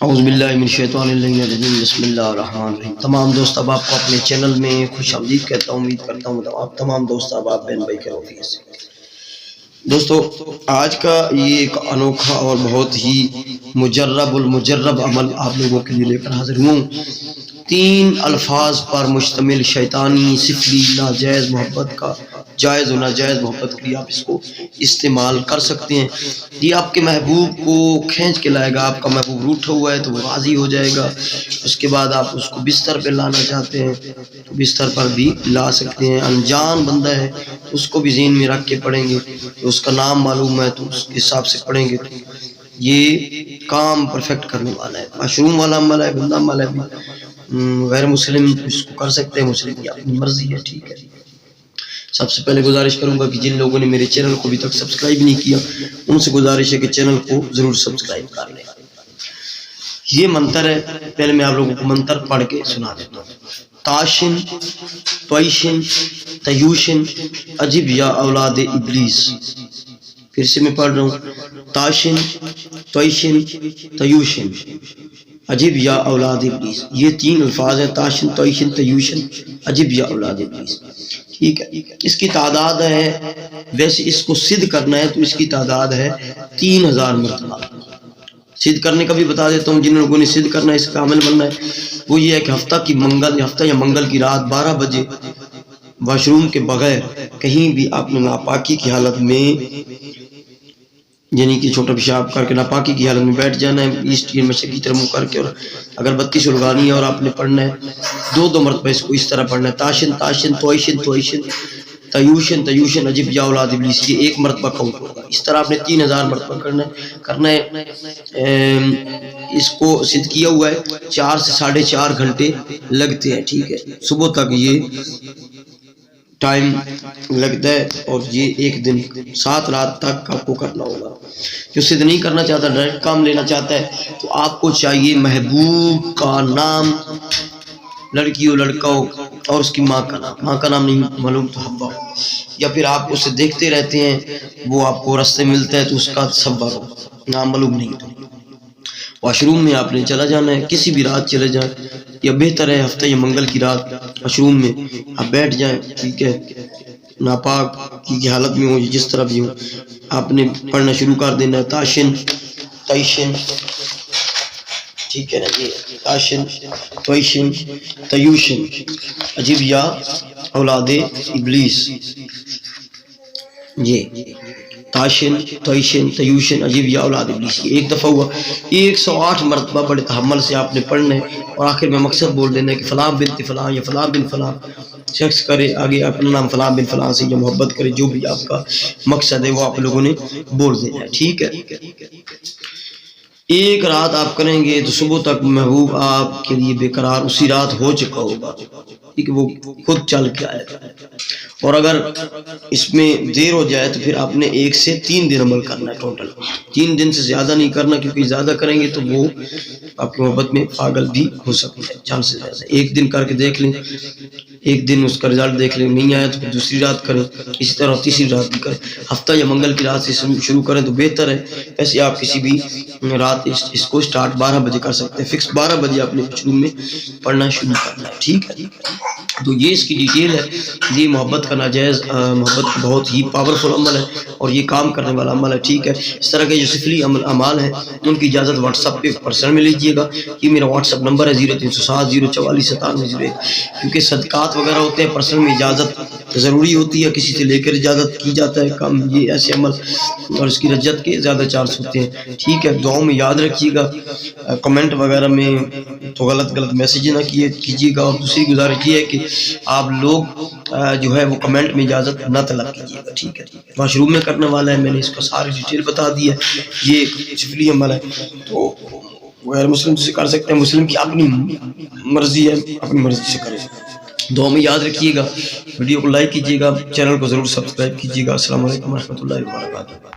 اعوذ باللہ من الشیطان الرجیم، بسم اللہ الرحمن الرحیم۔ تمام دوست احباب کو اپنے چینل میں خوش آمدید کہتا ہوں۔ امید کرتا ہوں آپ تمام دوست احباب بہن بھائی کے عافیت سے۔ دوستو، آج کا یہ ایک انوکھا اور بہت ہی مجرب عمل آپ لوگوں کے لیے لے کر حاضر ہوں۔ 3 الفاظ پر مشتمل شیطانی سفلی ناجائز محبت کا جائز و ناجائز محبت کے لیے آپ اس کو استعمال کر سکتے ہیں۔ یہ آپ کے محبوب کو کھینچ کے لائے گا۔ آپ کا محبوب روٹھا ہوا ہے تو وہ راضی ہو جائے گا۔ اس کے بعد آپ اس کو بستر پہ لانا چاہتے ہیں تو بستر پر بھی لا سکتے ہیں۔ انجان بندہ ہے تو اس کو بھی ذہن میں رکھ کے پڑھیں گے، تو اس کا نام معلوم ہے تو اس کے حساب سے پڑھیں گے تو یہ کام پرفیکٹ کرنے والا ہے۔ مشروم والا عمل ہے، گندا عمل ہے بھی۔ غیر مسلم اس کو کر سکتے ہیں، مسلم کی اپنی مرضی ہے، ٹھیک ہے۔ سب سے پہلے گزارش کروں گا کہ جن لوگوں نے میرے چینل کو ابھی تک سبسکرائب نہیں کیا ان سے گزارش ہے کہ چینل کو ضرور سبسکرائب کر لیں۔ یہ منتر ہے، پہلے میں آپ لوگوں کو منتر پڑھ کے سنا دیتا ہوں۔ تاشن تویشن تیوشن عجب یا اولاد ابلیس۔ پھر سے میں پڑھ رہا ہوں، تاشن تویشن تیوشن عجب یا اولاد ابلیس۔ یہ 3 الفاظ ہیں، تاشن تویشن تیوشن عجب یا اولاد ابلیس، ٹھیک ہے۔ اس کی تعداد ہے، ویسے اس کو سدھ کرنا ہے تو اس کی تعداد ہے 3000 مرتبہ۔ سدھ کرنے کا بھی بتا دیتا ہوں، جن لوگوں نے سدھ کرنا ہے اس کا عمل بننا ہے وہ یہ ہے کہ ہفتہ یا منگل کی رات 12 بجے واش روم کے بغیر کہیں بھی آپ نے ناپاکی کی حالت میں، یعنی کہ چھوٹا پیشاب کر کے ناپاکی کی حالت میں بیٹھ جانا ہے، ایسٹ یا مشرق کی طرف منہ کر کے، اور اگر بتی سلگانی ہے اور آپ نے پڑھنا ہے 2 مرتبہ اس کو اس طرح پڑھنا ہے، تاشن تاشن تویشن تویشن تیوشن تیوشن عجب یا اولاد ابلیس۔ یہ 1 مرتبہ کاؤنٹ ہوگا۔ اس طرح آپ نے 3000 مرتبہ کرنا ہے۔ اس کو سدھ کیا ہوا ہے، 4 سے 4.5 گھنٹے لگتے ہیں، ٹھیک ہے۔ صبح تک یہ ٹائم لگتا ہے اور یہ 1 دن 7 رات تک آپ کو کرنا ہوگا۔ جو سدھ نہیں کرنا چاہتا، ڈائریکٹ کام لینا چاہتا ہے، تو آپ کو چاہیے محبوب کا نام، لڑکی ہو لڑکا ہو، اور اس کی ماں کا نام نہیں معلوم تو حوا ہو، یا پھر آپ اسے دیکھتے رہتے ہیں وہ آپ کو راستے ملتا ہے تو اس کا صبر ہو، نام معلوم نہیں تو واش روم میں آپ نے چلا جانا ہے۔ کسی بھی رات چلے جائیں، یا بہتر ہے ہفتہ یا منگل کی رات واش روم میں آپ بیٹھ جائیں، ٹھیک ہے۔ ناپاک کی حالت میں ہو یا جس طرح بھی ہو، آپ نے پڑھنا شروع کر دینا ہے، تاشن تیشن، ٹھیک ہے نا، یہ تاشن تویشن تیوشن عجب یا اولاد ابلیس۔ یہ تاشن تویشن تیوشن عجب یا اولاد ابلیس، یہ 1 دفعہ ہوا۔ 108 مرتبہ بڑے تحمل سے آپ نے پڑھنا ہے، اور آخر میں مقصد بول دینا ہے کہ فلاں بنت فلاں یا فلاں بن فلاں شخص کرے، آگے اپنا نام فلاں بن فلاں سے یا محبت کرے، جو بھی آپ کا مقصد ہے وہ آپ لوگوں نے بول دینا ہے، ٹھیک ہے۔ 1 رات آپ کریں گے تو صبح تک محبوب آپ کے لیے بے قرار اسی رات ہو چکا ہوگا، ٹھیک ہے، وہ خود چل کے آئے گا۔ اور اگر اس میں دیر ہو جائے تو پھر آپ نے 1 سے 3 دن عمل کرنا ہے، ٹوٹل 3 دن سے زیادہ نہیں کرنا، کیونکہ زیادہ کریں گے تو وہ آپ کی محبت میں پاگل بھی ہو سکتے ہیں، چانسز زیادہ۔ 1 دن کر کے دیکھ لیں، 1 دن اس کا رزلٹ دیکھ لیں، نہیں آیا تو پھر دوسری رات کریں، اسی طرح تیسری رات بھی کریں۔ ہفتہ یا منگل کی رات سے شروع کریں تو بہتر ہے۔ ایسے آپ کسی بھی رات اس کو سٹارٹ 12 بجے کر سکتے ہیں، فکس 12 بجے آپ نے شروع میں پڑھنا شروع کرنا ہے، ٹھیک ہے۔ تو یہ اس کی ڈیٹیل ہے۔ یہ محبت کا ناجائز محبت کا بہت ہی پاورفل عمل ہے اور یہ کام کرنے والا عمل ہے، ٹھیک ہے۔ اس طرح کے جو سفلی اعمال ہیں ان کی اجازت واٹس ایپ پہ پرسنل میں لیجیے گا۔ یہ میرا واٹس ایپ نمبر ہے 0307 044 9701۔ کیونکہ صدقات وغیرہ ہوتے ہیں، پرسنل میں اجازت ضروری ہوتی ہے، کسی سے لے کر اجازت کی جاتا ہے کم، یہ ایسے عمل اور اس کی رجت کے زیادہ چانس ہوتے ہیں، ٹھیک ہے۔ دعاؤں میں یاد رکھیے گا، کمنٹ وغیرہ میں تو غلط میسیج نہ کیجیے گا، اور دوسری گزارش یہ ہے کہ آپ لوگ جو ہے وہ کمنٹ میں اجازت نہ طلب کیجیے گا، ٹھیک ہے۔ واش روم میں کرنے والا ہے، میں نے اس کا ساری ڈیٹیل بتا دی ہے۔ یہ سفلی عمل ہے تو غیر مسلم سے کر سکتے ہیں، مسلم کی اپنی مرضی ہے، اپنی مرضی سے کریں۔ دعا میں یاد رکھیے گا، ویڈیو کو لائک کیجیے گا، چینل کو ضرور سبسکرائب کیجیے گا۔ السلام علیکم ورحمۃ اللہ وبرکاتہ۔